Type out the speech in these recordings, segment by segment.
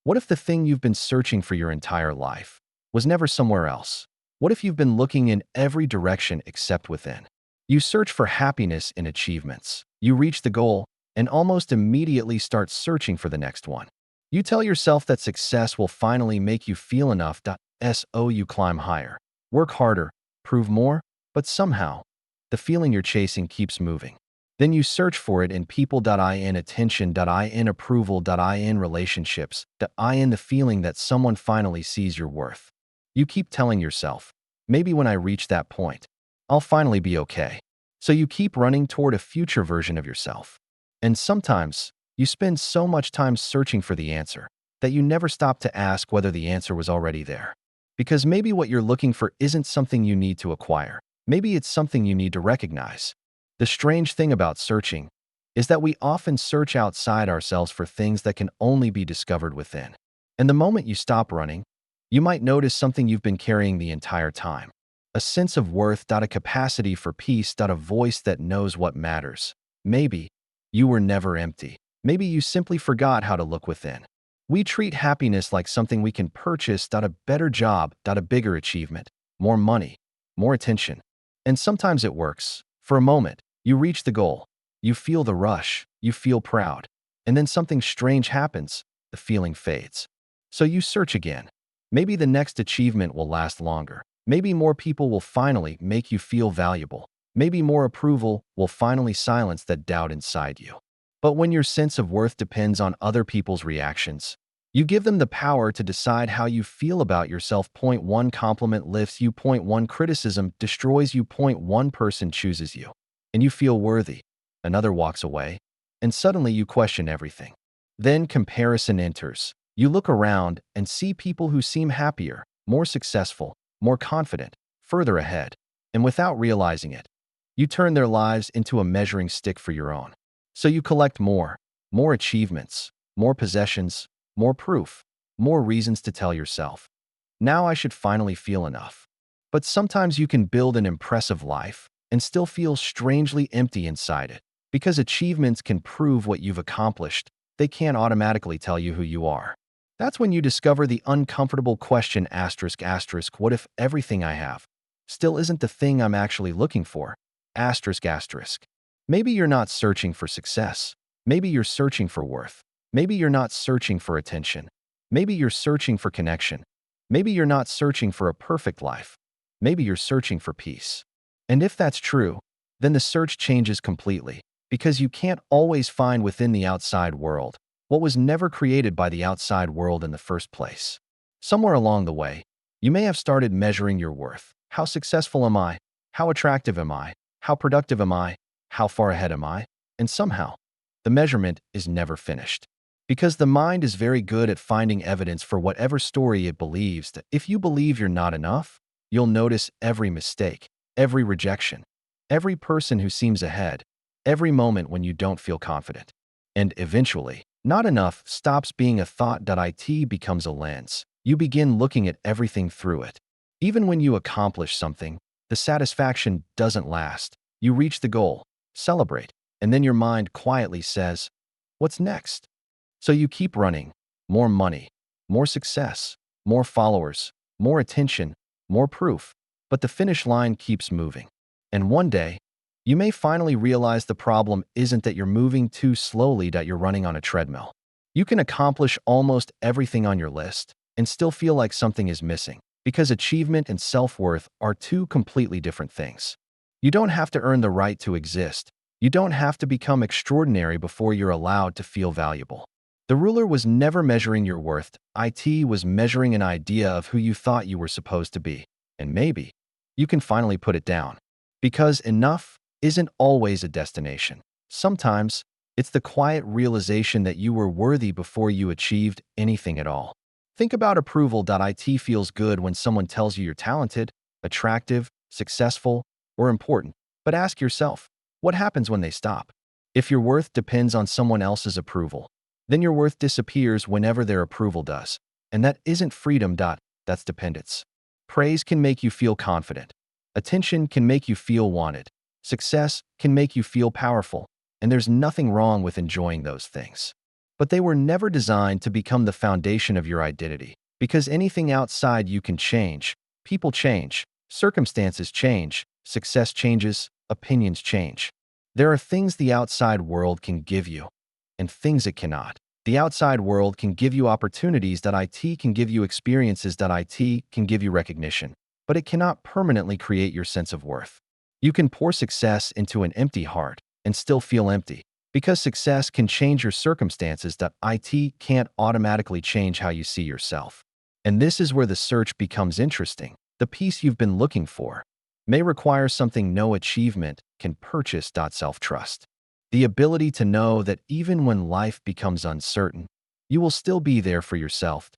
What if the thing you've been searching for your entire life was never somewhere else? What if you've been looking in every direction except within? You search for happiness in achievements. You reach the goal and almost immediately start searching for the next one. You tell yourself that success will finally make you feel enough. So you climb higher, work harder, prove more, but somehow, the feeling you're chasing keeps moving. Then you search for it in people, in attention, in approval, in relationships, in the feeling that someone finally sees your worth. You keep telling yourself, maybe when I reach that point, I'll finally be okay. So you keep running toward a future version of yourself. And sometimes, you spend so much time searching for the answer that you never stop to ask whether the answer was already there. Because maybe what you're looking for isn't something you need to acquire. Maybe it's something you need to recognize. The strange thing about searching is that we often search outside ourselves for things that can only be discovered within. And the moment you stop running, you might notice something you've been carrying the entire time. A sense of worth, a capacity for peace, a voice that knows what matters. Maybe you were never empty. Maybe you simply forgot how to look within. We treat happiness like something we can purchase, a better job, a bigger achievement, more money, more attention. And sometimes it works. For a moment, you reach the goal. You feel the rush. You feel proud. And then something strange happens. The feeling fades. So you search again. Maybe the next achievement will last longer. Maybe more people will finally make you feel valuable. Maybe more approval will finally silence that doubt inside you. But when your sense of worth depends on other people's reactions, you give them the power to decide how you feel about yourself. Point one compliment lifts you. Point one criticism destroys you. Point one person chooses you, and you feel worthy. Another walks away, and suddenly you question everything. Then comparison enters. You look around and see people who seem happier, more successful, more confident, further ahead. And without realizing it, you turn their lives into a measuring stick for your own. So you collect more achievements, more possessions, more proof, more reasons to tell yourself, now I should finally feel enough. But sometimes you can build an impressive life and still feel strangely empty inside it. Because achievements can prove what you've accomplished, they can't automatically tell you who you are. That's when you discover the uncomfortable question, what if everything I have still isn't the thing I'm actually looking for? Maybe you're not searching for success. Maybe you're searching for worth. Maybe you're not searching for attention. Maybe you're searching for connection. Maybe you're not searching for a perfect life. Maybe you're searching for peace. And if that's true, then the search changes completely, because you can't always find within the outside world what was never created by the outside world in the first place. Somewhere along the way, you may have started measuring your worth. How successful am I? How attractive am I? How productive am I? How far ahead am I? And somehow, the measurement is never finished. Because the mind is very good at finding evidence for whatever story it believes. If you believe you're not enough, you'll notice every mistake, every rejection, every person who seems ahead, every moment when you don't feel confident. And eventually, not enough stops being a thought. It becomes a lens. You begin looking at everything through it. Even when you accomplish something, the satisfaction doesn't last. You reach the goal, celebrate, and then your mind quietly says, what's next? So you keep running. More money, more success, more followers, more attention, more proof. But the finish line keeps moving. And one day, you may finally realize the problem isn't that you're moving too slowly, that you're running on a treadmill. You can accomplish almost everything on your list and still feel like something is missing, because achievement and self-worth are two completely different things. You don't have to earn the right to exist. You don't have to become extraordinary before you're allowed to feel valuable. The ruler was never measuring your worth. It was measuring an idea of who you thought you were supposed to be. And maybe you can finally put it down. Because enough isn't always a destination. Sometimes it's the quiet realization that you were worthy before you achieved anything at all. Think about approval. It feels good when someone tells you you're talented, attractive, successful, or important. But ask yourself, what happens when they stop? If your worth depends on someone else's approval, then your worth disappears whenever their approval does. And that isn't freedom. That's dependence. Praise can make you feel confident. Attention can make you feel wanted. Success can make you feel powerful. And there's nothing wrong with enjoying those things. but they were never designed to become the foundation of your identity. Because anything outside you can change. People change, circumstances change, success changes, opinions change. There are things the outside world can give you, and things it cannot. The outside world can give you opportunities that IT can give you, experiences that IT can give you, recognition, but it cannot permanently create your sense of worth. You can pour success into an empty heart and still feel empty, because success can change your circumstances that IT can't automatically change how you see yourself. And this is where the search becomes interesting. The peace you've been looking for may require something no achievement can purchase. Self-trust. The ability to know that even when life becomes uncertain, you will still be there for yourself.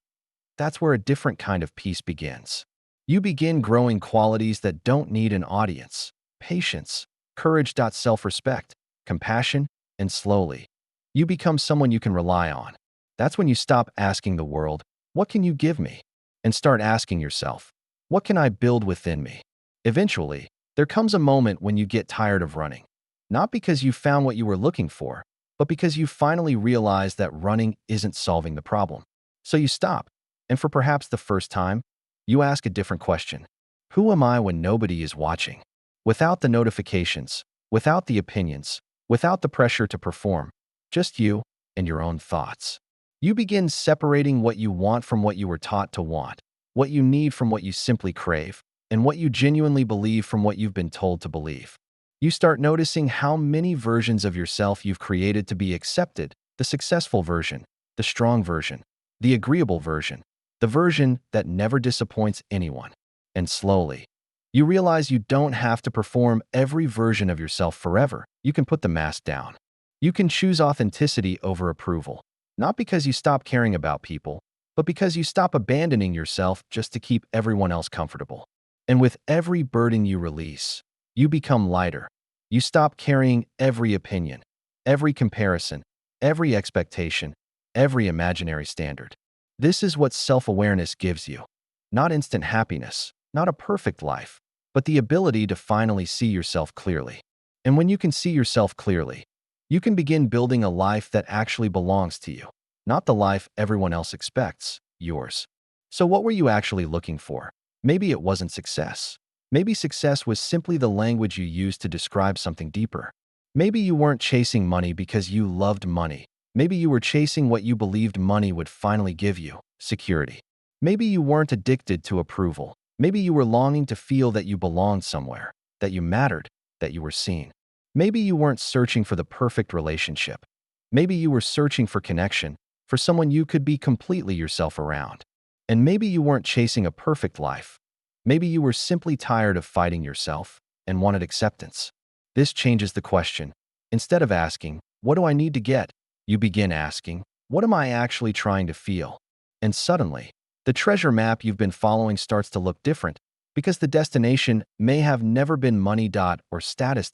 That's where a different kind of peace begins. You begin growing qualities that don't need an audience: patience, courage, self-respect, compassion, and slowly, you become someone you can rely on. That's when you stop asking the world, "What can you give me?" and start asking yourself, "What can I build within me?" Eventually, there comes a moment when you get tired of running. Not because you found what you were looking for, but because you finally realize that running isn't solving the problem. So you stop, and for perhaps the first time, you ask a different question. Who am I when nobody is watching? Without the notifications, without the opinions, without the pressure to perform, just you and your own thoughts. You begin separating what you want from what you were taught to want, what you need from what you simply crave, and what you genuinely believe from what you've been told to believe. You start noticing how many versions of yourself you've created to be accepted: the successful version, the strong version, the agreeable version, the version that never disappoints anyone. And slowly, you realize you don't have to perform every version of yourself forever. You can put the mask down. You can choose authenticity over approval. Not because you stop caring about people, but because you stop abandoning yourself just to keep everyone else comfortable. And with every burden you release, you become lighter. You stop carrying every opinion, every comparison, every expectation, every imaginary standard. This is what self-awareness gives you. Not instant happiness, not a perfect life, but the ability to finally see yourself clearly. And when you can see yourself clearly, you can begin building a life that actually belongs to you, not the life everyone else expects, yours. So what were you actually looking for? Maybe it wasn't success. Maybe success was simply the language you used to describe something deeper. Maybe you weren't chasing money because you loved money. Maybe you were chasing what you believed money would finally give you: security. Maybe you weren't addicted to approval. Maybe you were longing to feel that you belonged somewhere, that you mattered, that you were seen. Maybe you weren't searching for the perfect relationship. Maybe you were searching for connection, for someone you could be completely yourself around. And maybe you weren't chasing a perfect life. Maybe you were simply tired of fighting yourself and wanted acceptance. This changes the question. Instead of asking, "What do I need to get?" you begin asking, "What am I actually trying to feel?" And suddenly, the treasure map you've been following starts to look different, because the destination may have never been money or status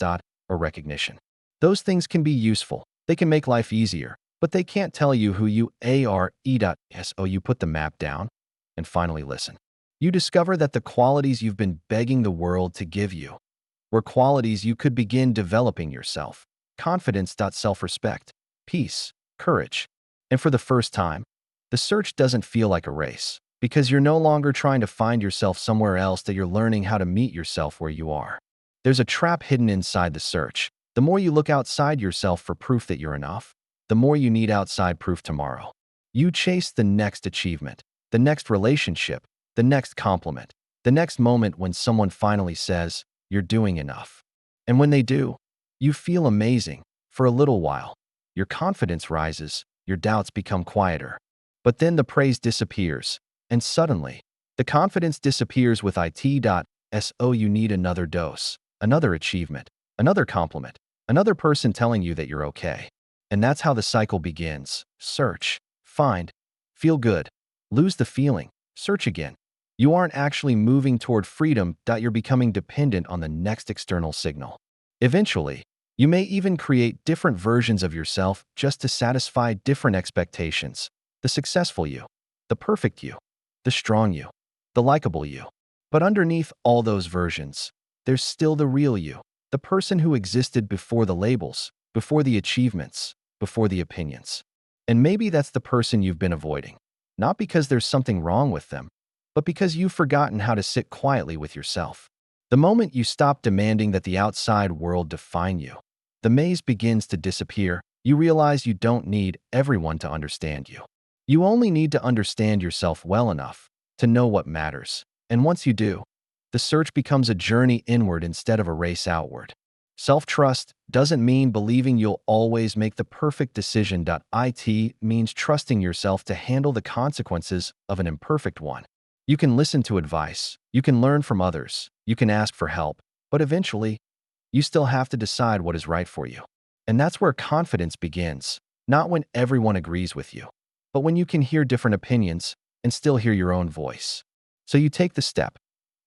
or recognition. Those things can be useful. They can make life easier, but they can't tell you who you are. So you put the map down and finally listen. You discover that the qualities you've been begging the world to give you were qualities you could begin developing yourself: confidence, self-respect, peace, courage. And for the first time, the search doesn't feel like a race, because you're no longer trying to find yourself somewhere else, that you're learning how to meet yourself where you are. There's a trap hidden inside the search. The more you look outside yourself for proof that you're enough, the more you need outside proof tomorrow. You chase the next achievement, the next relationship, the next compliment, the next moment when someone finally says, "You're doing enough." And when they do, you feel amazing. For a little while, your confidence rises, your doubts become quieter. But then the praise disappears, and suddenly, the confidence disappears with So you need another dose, another achievement, another compliment, another person telling you that you're okay. And that's how the cycle begins. Search, find, feel good, lose the feeling, search again. You aren't actually moving toward freedom. You're becoming dependent on the next external signal. Eventually, you may even create different versions of yourself just to satisfy different expectations: the successful you, the perfect you, the strong you, the likable you. But underneath all those versions, there's still the real you, the person who existed before the labels, before the achievements, before the opinions. And maybe that's the person you've been avoiding. Not because there's something wrong with them, but because you've forgotten how to sit quietly with yourself. The moment you stop demanding that the outside world define you, the maze begins to disappear. You realize you don't need everyone to understand you. You only need to understand yourself well enough to know what matters. And once you do, the search becomes a journey inward instead of a race outward. Self-trust doesn't mean believing you'll always make the perfect decision. It means trusting yourself to handle the consequences of an imperfect one. You can listen to advice, you can learn from others, you can ask for help, but eventually, you still have to decide what is right for you. And that's where confidence begins, not when everyone agrees with you, but when you can hear different opinions and still hear your own voice. So you take the step,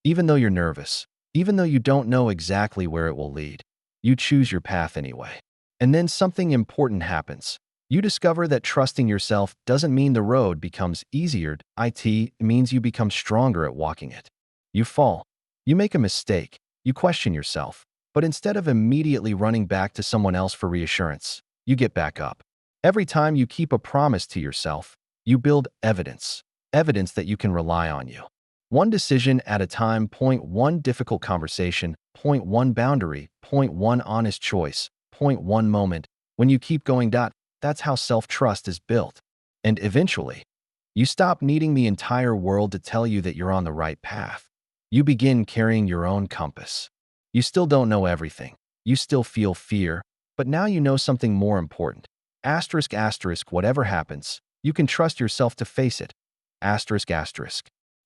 even though you're nervous, even though you don't know exactly where it will lead. You choose your path anyway. And then something important happens. You discover that trusting yourself doesn't mean the road becomes easier. It means you become stronger at walking it. You fall. You make a mistake. You question yourself. But instead of immediately running back to someone else for reassurance, you get back up. Every time you keep a promise to yourself, you build evidence. Evidence that you can rely on you. One decision at a time. Point one difficult conversation. Point one boundary. Point one honest choice. Point one moment. When you keep going. That's how self-trust is built. And eventually, you stop needing the entire world to tell you that you're on the right path. You begin carrying your own compass. You still don't know everything. You still feel fear, but now you know something more important. Whatever happens, you can trust yourself to face it.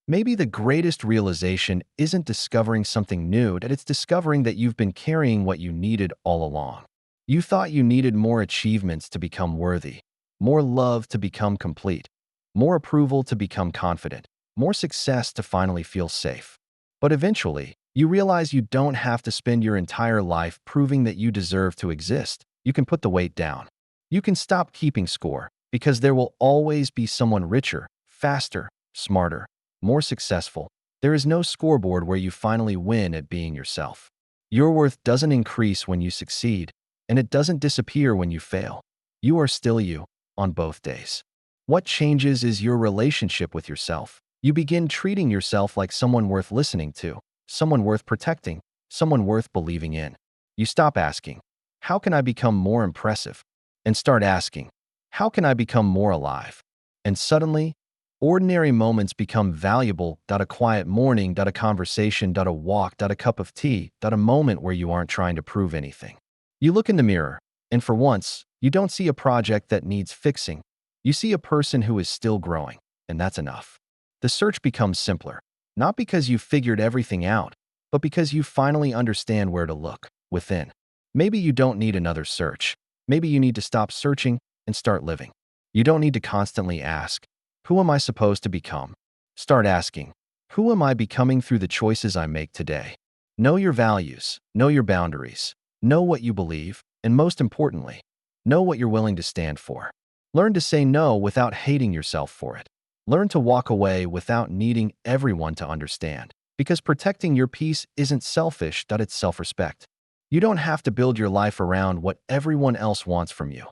Maybe the greatest realization isn't discovering something new, that it's discovering that you've been carrying what you needed all along. You thought you needed more achievements to become worthy, more love to become complete, more approval to become confident, more success to finally feel safe. But eventually, you realize you don't have to spend your entire life proving that you deserve to exist. You can put the weight down. You can stop keeping score, because there will always be someone richer, faster, smarter, more successful. There is no scoreboard where you finally win at being yourself. Your worth doesn't increase when you succeed, and it doesn't disappear when you fail. You are still you, on both days. What changes is your relationship with yourself. You begin treating yourself like someone worth listening to, someone worth protecting, someone worth believing in. You stop asking, how can I become more impressive? And start asking, how can I become more alive? And suddenly, ordinary moments become valuable. A quiet morning, a conversation, a walk, a cup of tea, a moment where you aren't trying to prove anything. You look in the mirror, and for once, you don't see a project that needs fixing. You see a person who is still growing, and that's enough. The search becomes simpler, not because you've figured everything out, but because you finally understand where to look, within. Maybe you don't need another search. Maybe you need to stop searching and start living. You don't need to constantly ask, who am I supposed to become? Start asking, who am I becoming through the choices I make today? Know your values, know your boundaries, know what you believe, and most importantly, know what you're willing to stand for. Learn to say no without hating yourself for it. Learn to walk away without needing everyone to understand. Because protecting your peace isn't selfish, it's self-respect. You don't have to build your life around what everyone else wants from you.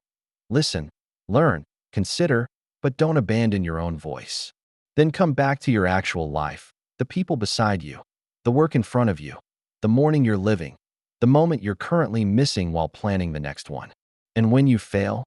Listen, learn, consider, but don't abandon your own voice. Then come back to your actual life, the people beside you, the work in front of you, the morning you're living, the moment you're currently missing while planning the next one. And when you fail,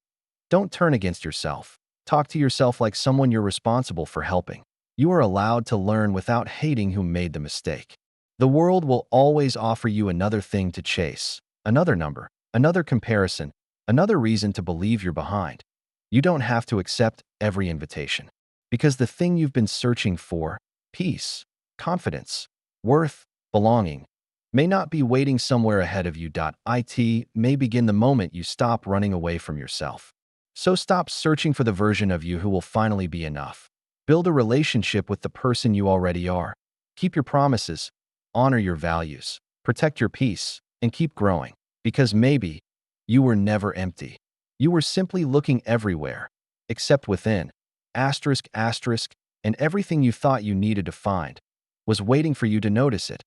don't turn against yourself. Talk to yourself like someone you're responsible for helping. You are allowed to learn without hating who made the mistake. The world will always offer you another thing to chase, another number, another comparison, another reason to believe you're behind. You don't have to accept every invitation, because the thing you've been searching for, peace, confidence, worth, belonging, may not be waiting somewhere ahead of you. It may begin the moment you stop running away from yourself. So stop searching for the version of you who will finally be enough. Build a relationship with the person you already are. Keep your promises, honor your values, protect your peace, and keep growing. Because maybe you were never empty. You were simply looking everywhere, except within. And everything you thought you needed to find was waiting for you to notice it.